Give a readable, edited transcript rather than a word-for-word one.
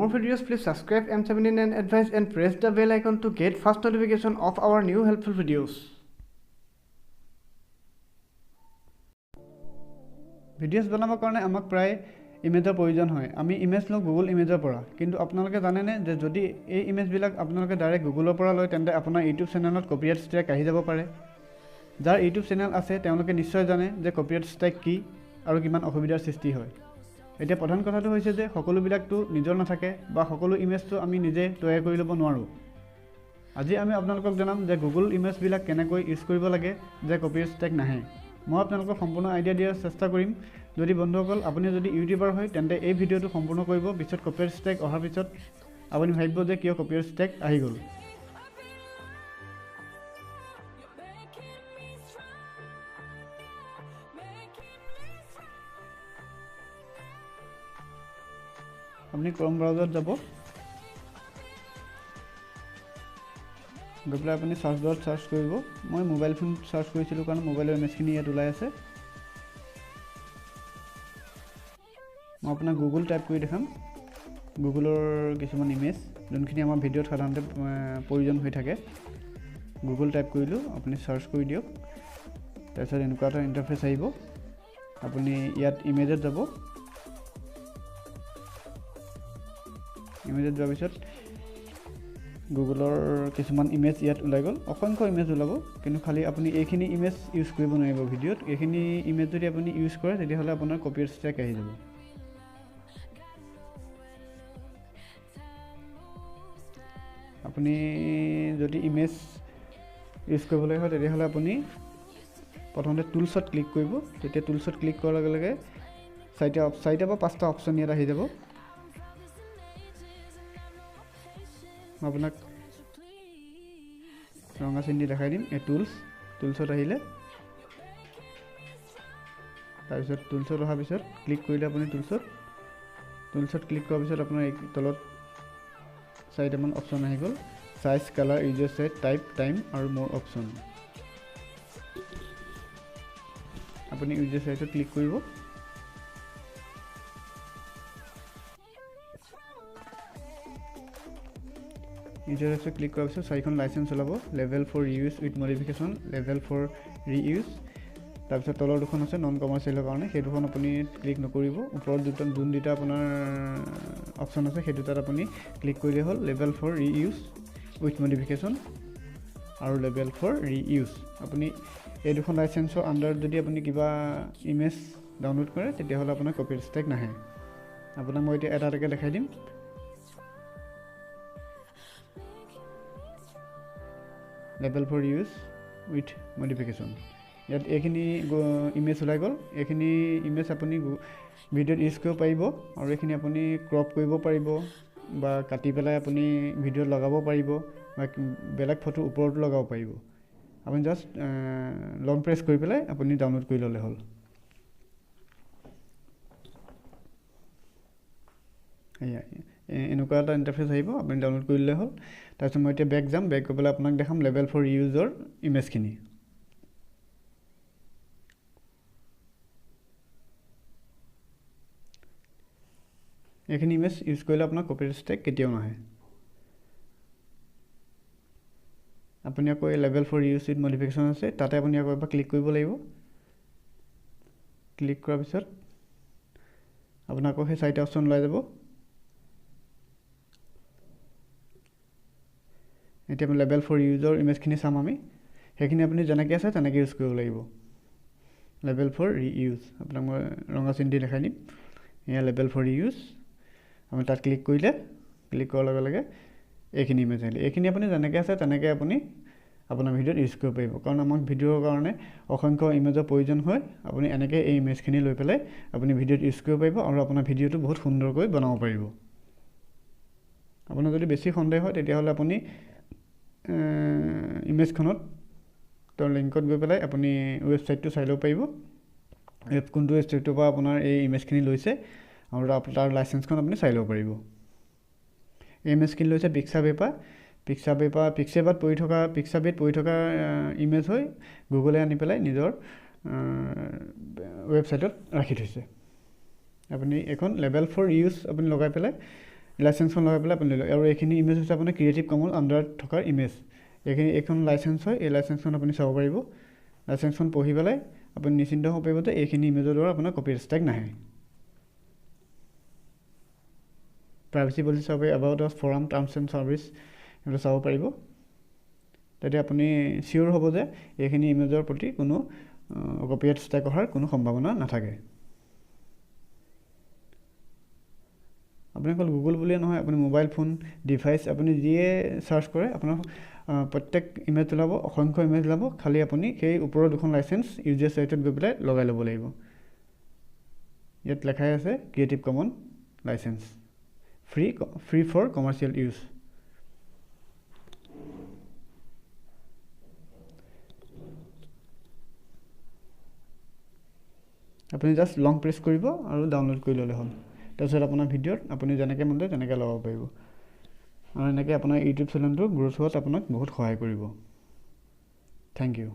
more videos, please subscribe M79 Advice and press the bell icon to get fast notification of our new helpful videos. Videos বনাবৰ কাৰণে আমাক প্ৰায় ইমেজৰ প্ৰয়োজন হয়। আমি ইমেজ লওঁ গুগল ইমেজৰ পৰা। কিন্তু আপোনালোকে জানেনে যে যদি এই ইমেজবিলাক আপোনালোকে ডাইৰেক্ট গুগলৰ পৰা লয় তেন্তে আপোনাৰ ইউটিউব চেনেলত কপিৰাইট ষ্ট্ৰাইক আহি যাব পাৰে। যাৰ ইউটিউব চেনেল আছে তেওঁলোকে নিশ্চয় জানে যে কপিৰাইট ষ্ট্ৰাইক কি আৰু কিমান অসুবিধাৰ সৃষ্টি হয়। এতিয়া প্ৰধান কথাটো হৈছে যে সকলোবিলাকটো নিজৰ নাথাকে বা সকলো ইমেজটো আমি নিজে তৈয়াৰ কৰি ল'ব নোৱাৰোঁ। আজি আমি আপোনালোকক জনাম যে গুগল ইমেজবিলাক কেনেকৈ ইউজ কৰিব লাগে যে কপিৰাইট ষ্ট্ৰাইক নাহে। মই আপোনালোকক সম্পূৰ্ণ আইডিয়া দিয়াৰ চেষ্টা কৰিম। যদি বন্ধুসকল আপুনি যদি ইউটিউবাৰ হয় তেন্তে এই ভিডিঅ'টো সম্পূৰ্ণ কৰিব। পিছত কপিৰাইট ষ্ট্ৰাইক অহাৰ পিছত আপুনি ভাবিব যে কিয় কপিৰাইট ষ্ট্ৰাইক আহি গ'ল। আপুনি ক্ৰম ব্ৰাউজাৰত যাব, গৈ পেলাই আপুনি চাৰ্চ বাৰত চাৰ্চ কৰিব। মই মোবাইল ফোন চাৰ্চ কৰিছিলোঁ কাৰণ মোবাইলৰ ইমেজখিনি ইয়াত ওলাই আছে। মই আপোনাক গুগল টাইপ কৰি দেখাম। গুগলৰ কিছুমান ইমেজ যোনখিনি আমাৰ ভিডিঅ'ত সাধাৰণতে প্ৰয়োজন হৈ থাকে। গুগল টাইপ কৰিলোঁ, আপুনি চাৰ্চ কৰি দিয়ক। তাৰপিছত এনেকুৱা এটা ইণ্টাৰফেচ আহিব। আপুনি ইয়াত ইমেজত যাব। ইমেজত যোৱাৰ পিছত গুগলৰ কিছুমান ইমেজ ইয়াত ওলাই গ'ল। অসংখ্য ইমেজ ওলাব, কিন্তু খালি আপুনি এইখিনি ইমেজ ইউজ কৰিব নোৱাৰিব ভিডিঅ'ত। এইখিনি ইমেজ যদি আপুনি ইউজ কৰে তেতিয়াহ'লে আপোনাৰ কপিৰাইট ষ্ট্ৰাইক আহি যাব। আপুনি যদি ইমেজ ইউজ কৰিবলৈ হয় তেতিয়াহ'লে আপুনি প্ৰথমতে টুলছত ক্লিক কৰিব। তেতিয়া টুলছত ক্লিক কৰাৰ লগে লগে চাৰিটা বা পাঁচটা অপশ্যন ইয়াত আহি যাব। মই আপোনাক ৰঙা চিন দি দেখাই দিম। এই টুলছত আহিলে, তাৰপিছত টুলছত অহাৰ পিছত ক্লিক কৰিলে আপুনি টুলছত ক্লিক কৰাৰ পিছত আপোনাৰ এই তলত চাৰিটামান অপশ্যন আহি গ'ল। Size, colour, user size, type, time আৰু মোৰ অপশ্যন। আপুনি ইউজাৰ চাইজত ক্লিক কৰিব। ইউজাৰ চাইজত ক্লিক কৰাৰ পিছত চাৰিখন লাইচেঞ্চ ওলাব। Level 4 reuse with modification, level 4 reuse. তাৰপিছত তলৰ দুখন আছে নন কমাৰ্চিয়েলৰ কাৰণে, সেই দুখন আপুনি ক্লিক নকৰিব। ওপৰত যোন দুটা আপোনাৰ অপশ্যন আছে সেই দুটাত আপুনি ক্লিক কৰিলে হ'ল। লেভেল 4 ৰিইউজ উইথ মডিফিকেশ্যন আৰু লেভেল 4 ৰিইউজ। আপুনি এই দুখন লাইচেঞ্চৰ আণ্ডাৰত যদি আপুনি কিবা ইমেজ ডাউনলোড কৰে তেতিয়াহ'লে আপোনাৰ কপিৰাইট ষ্ট্ৰাইক নাহে। আপোনাক মই এতিয়া এটা এটাকৈ দেখাই দিম। লেভেল 4 ৰিইউজ উইথ মডিফিকেশ্যন, ইয়াত এইখিনি ইমেজ ওলাই গ'ল। এইখিনি ইমেজ আপুনি ভিডিঅ'ত ইউজ কৰিব পাৰিব আৰু এইখিনি আপুনি ক্ৰপ কৰিব পাৰিব বা কাটি পেলাই আপুনি ভিডিঅ'ত লগাব পাৰিব বা বেলেগ ফটো ওপৰতো লগাব পাৰিব। আপুনি জাষ্ট লং প্ৰেছ কৰি পেলাই আপুনি ডাউনলোড কৰি ল'লে হ'ল। এনেকুৱা এটা ইণ্টাৰফেচ আহিব, আপুনি ডাউনলোড কৰি ল'লে হ'ল। তাৰপিছত মই এতিয়া বেক যাম। বেক গৈ পেলাই আপোনাক দেখাম লেভেল 4 ৰিইউজৰ ইমেজখিনি। এইখিনি ইমেজ ইউজ কৰিলে আপোনাৰ কপিৰাইট ষ্ট্ৰাইক কেতিয়াও নাহে। আপুনি আকৌ এই লেভেল 4 ৰিইউজ উইথ মডিফিকেশ্যন আছে, তাতে আপুনি আকৌ এবাৰ ক্লিক কৰিব লাগিব। ক্লিক কৰাৰ পিছত আপোনাৰ আকৌ সেই চাৰিটা অপশ্যন ওলাই যাব। এতিয়া আমি লেভেল 4 ৰিইউজৰ ইমেজখিনি চাম। আমি সেইখিনি আপুনি যেনেকৈ আছে তেনেকৈ ইউজ কৰিব লাগিব। লেভেল 4 ৰিইউজ আপোনাক মই ৰঙা চিন দি দেখাই দিম। এয়া লেভেল 4 ৰিইউজ। আপুনি তাত ক্লিক কৰিলে, ক্লিক কৰাৰ লগে লগে এইখিনি ইমেজ আহিলে। এইখিনি আপুনি যেনেকৈ আছে তেনেকৈ আপুনি আপোনাৰ ভিডিঅ'ত ইউজ কৰিব পাৰিব। কাৰণ আমাক ভিডিঅ'ৰ কাৰণে অসংখ্য ইমেজৰ প্ৰয়োজন হয়। আপুনি এনেকৈ এই ইমেজখিনি লৈ পেলাই আপুনি ভিডিঅ'ত ইউজ কৰিব পাৰিব আৰু আপোনাৰ ভিডিঅ'টো বহুত সুন্দৰকৈ বনাব পাৰিব। আপোনাৰ যদি বেছি সন্দেহ হয় তেতিয়াহ'লে আপুনি ইমেজখনত তেওঁৰ লিংকত গৈ পেলাই আপুনি ৱেবছাইটটো চাই ল'ব পাৰিব। কোনটো ৱেবছাইটৰ পৰা আপোনাৰ এই ইমেজখিনি লৈছে আৰু তাৰ লাইচেঞ্চখন আপুনি চাই ল'ব পাৰিব। এই ইমেজখিনি লৈছে পিক্সাবেত পৰি থকা ইমেজ হৈ গুগলে আনি পেলাই নিজৰ ৱেবছাইটত ৰাখি থৈছে। আপুনি এখন লেভেল 4 ৰিইউজ আপুনি লগাই পেলাই লাইচেঞ্চখন লগাই পেলাই আপুনি লৈ লওক আৰু এইখিনি ইমেজ হৈছে আপোনাৰ ক্ৰিয়েটিভ কমন আণ্ডাৰত থকা ইমেজ এইখন লাইচেঞ্চ হয় এই লাইচেঞ্চখন আপুনি চাব পাৰিব লাইচেঞ্চখন পঢ়ি পেলাই আপুনি নিশ্চিন্ত হ'ব পাৰিব যে এইখিনি ইমেজৰ দ্বাৰা আপোনাৰ কপিৰাইট ষ্ট্ৰাইক নাহে প্ৰাইভেচি পলিচি চাব পাৰি এবাউট আছ ফৰাম টাৰ্মছ এণ্ড চাৰ্ভিচ এইটো চাব পাৰিব তেতিয়া আপুনি চিয়'ৰ হ'ব যে এইখিনি ইমেজৰ প্ৰতি কোনো কপিৰাইট ষ্ট্ৰাইক অহাৰ কোনো সম্ভাৱনা নাথাকে আপুনি অকল গুগল বুলিয়ে নহয় আপুনি মোবাইল ফোন ডিভাইচ আপুনি যিয়ে চাৰ্চ কৰে আপোনাৰ প্ৰত্যেক ইমেজ ওলাব অসংখ্য ইমেজ ওলাব খালি আপুনি সেই ওপৰৰ দুখন লাইচেঞ্চ ইউজেছ ৰাইটত গৈ পেলাই লগাই ল'ব লাগিব ইয়াত লেখাই আছে creative common licence free for commercial use আপুনি জাষ্ট লং প্ৰেছ কৰিব আৰু ডাউনলোড কৰি ল'লে হ'ল তাৰপিছত আপোনাৰ ভিডিঅ'ত আপুনি যেনেকৈ মন যায় তেনেকৈ লগাব পাৰিব আৰু এনেকৈ আপোনাৰ ইউটিউব চেনেলটো গ্ৰ'থ হোৱাত আপোনাক বহুত সহায় কৰিব থেংক ইউ